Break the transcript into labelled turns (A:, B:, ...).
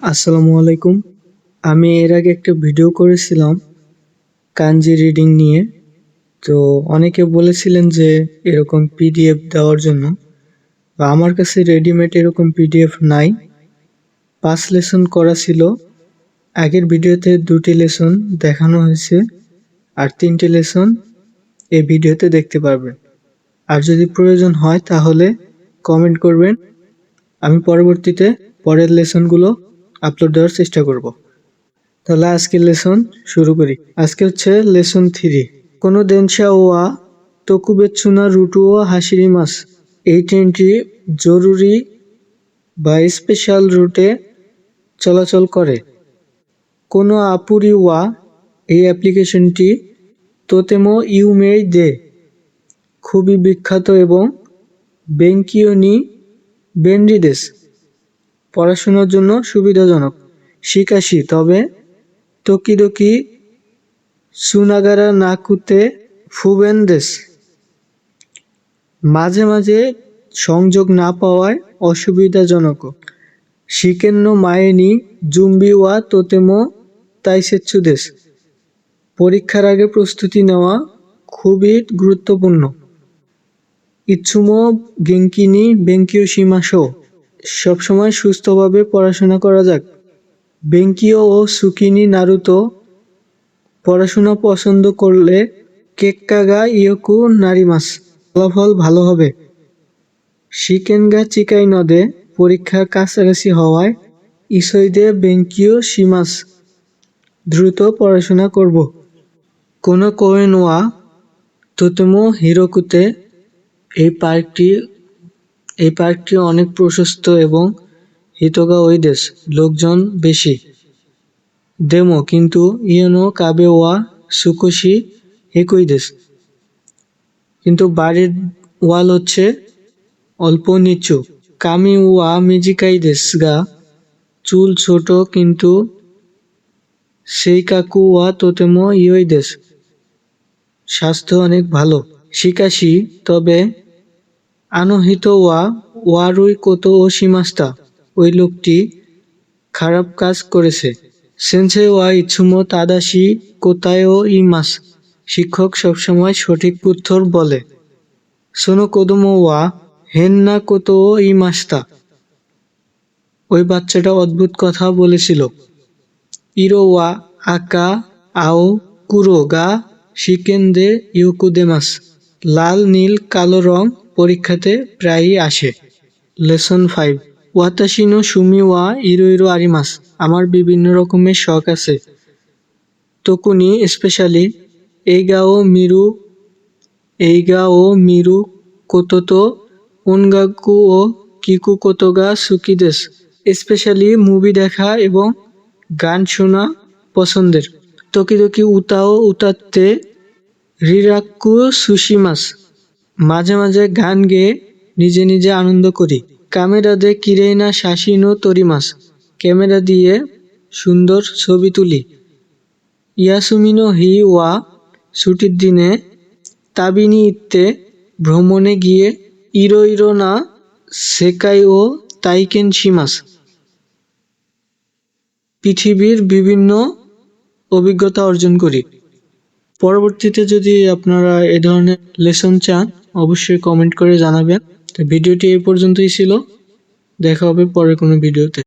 A: আসসালামু আলাইকুম। আমি এর আগে একটা ভিডিও করেছিলাম কাঞ্জি রিডিং নিয়ে। তো অনেকে বলেছিলেন যে এরকম পিডিএফ দেওয়ার জন্য। আমার কাছে রেডিমেড এরকম পিডিএফ নাই। 5 লেসন করা ছিল। আগের ভিডিওতে 2টি লেসন দেখানো হয়েছে আর 3টি লেসন এই ভিডিওতে দেখতে পারবেন। আর যদি প্রয়োজন হয় তাহলে কমেন্ট করবেন, আমি পরবর্তীতে পরের লেসনগুলো আপলোড দেওয়ার চেষ্টা করব। তাহলে আজকের লেসন শুরু করি। আজকে হচ্ছে লেসন 3। কোনো দেনশা ওয়া তকুবেৎসুনা রুটু ও হাসিরি মাস। এই ট্রেনটি জরুরি বা স্পেশাল রুটে চলাচল করে। কোনো আপুরি ওয়া এই অ্যাপ্লিকেশনটি তোতেমো ইউমেই দে খুবই বিখ্যাত এবং বেঙ্কিও নি বেন্ডিদেস পড়াশোনার জন্য সুবিধাজনক। শিকাশি তবে তোকিদোকি সুনাগারা নাকুতে ফুবেনদেস মাঝে মাঝে সংযোগ না পাওয়ায় অসুবিধাজনক। শিকেন্ন মায়েনি জুম্বি ওয়া তোতেমো তাইসেৎসুদেস পরীক্ষার আগে প্রস্তুতি নেওয়া খুবই গুরুত্বপূর্ণ। ইৎসুমো গেঙ্কিনি বেঙ্কিও শিমাশো সবসময় সুস্থভাবে পড়াশোনা করা যাক। বেঙ্কিও ও সুকিনি নারুতো পড়াশোনা পছন্দ করলে কেক্কাগা ইয়োকু নারিমাস ফলাফল ভালো হবে। শিকেনগা চিকাই নদে পরীক্ষার কাছাকাছি হওয়ায় ইসইদে বেঙ্কিও শিমাস দ্রুত পড়াশোনা করব। কোনো কোয়েন ওয়া তোতেমো হিরোকুতে এই পার্কটি অনেক প্রশস্ত এবং হিতোগা ওইদেস লোকজন বেশি। দেমো কিন্তু ইয়োনো কাবে ওয়া সুকুশি হিকুইদেস কিন্তু বাড়ির ওয়াল হচ্ছে অল্প নিচু। কামি ওয়া মিজিকাইদেস গা চুল ছোট কিন্তু সেইকাকু ওয়া তোতেমো ইয়োইদেস স্বাস্থ্য অনেক ভালো। শিকাশি তবে আনোহিত ওয়া ওয়ারুই কোতো ও শিমাস্তা ওই লোকটি খারাপ কাজ করেছে। সেন্সেই ওয়া ইৎসুমো তাদাশি কোতায় ও ইমাস শিক্ষক সবসময় সঠিক উত্তর বলে। সোনো কোদোমো ওয়া হেন্না কোতো ও ইমাস্তা ওই বাচ্চাটা অদ্ভুত কথা বলেছিল। ইরো ওয়া আকা আও কুরো গা শিকেনদে ইয়োকুদেমাস লাল নীল কালো রং পরীক্ষাতে প্রায়ই আসে। লেসন 5 ওয়াতাশি নো সুমি ওয়া ইরো ইরো আরিমাস আমার বিভিন্ন রকমের শখ আছে। তোকুনি স্পেশালি এইগা ও মিরু কোতোতো ওনগাকু ও কিকু কোতোগা সুকিদেস স্পেশালি মুভি দেখা এবং গান শোনা পছন্দের। তোকিদোকি উতাও উতাতে রিরাক্কু সুশিমাস মাঝে মাঝে গান গেয়ে নিজে নিজে আনন্দ করি। কামেরা দে কিরেইনা শাসিনো তরিমাস ক্যামেরা দিয়ে সুন্দর ছবি তুলি। ইয়াসুমিনো হি ওয়া ছুটির দিনে তাবিনি ইত্তে ভ্রমণে গিয়ে ইরো ইরো না সেকাই ও তাইকেন শিমাস পৃথিবীর বিভিন্ন অভিজ্ঞতা অর্জন করি। পরবর্তীতে যদি আপনারা এ ধরনের লেসন চান অবশ্যই কমেন্ট করে জানাবেন। তো ভিডিওটি এই পর্যন্তই ছিল, দেখা হবে পরের কোনো ভিডিওতে।